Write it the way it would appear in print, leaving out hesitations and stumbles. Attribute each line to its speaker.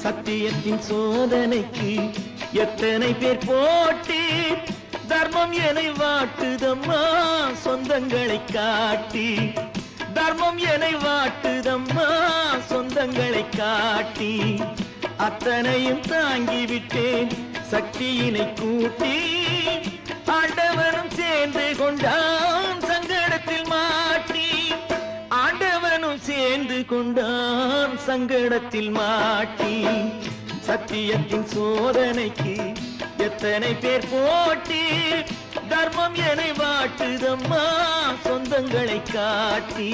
Speaker 1: சத்தியத்தின் சோதனைக்கு எத்தனை பேர் போட்டி தர்மம் என்னை வாட்டுதம்மா சொந்தங்களை காட்டி தர்மம் என்னை வாட்டுதம்மா சொந்தங்களை காட்டி அத்தனையும் தாங்கிவிட்டேன் சக்தியினை கூட்டி ஆண்டவனும் சேர்ந்து கொண்டான் சங்கடத்தில் மாட்டி ஆண்டவனும் சேர்ந்து கொண்டான் சங்கடத்தில் மாட்டி சத்தியத்தின் சோதனைக்கு எத்தனை பேர் போட்டி தர்மம் என்னை வாட்டுதம்மா சொந்தங்களை காட்டி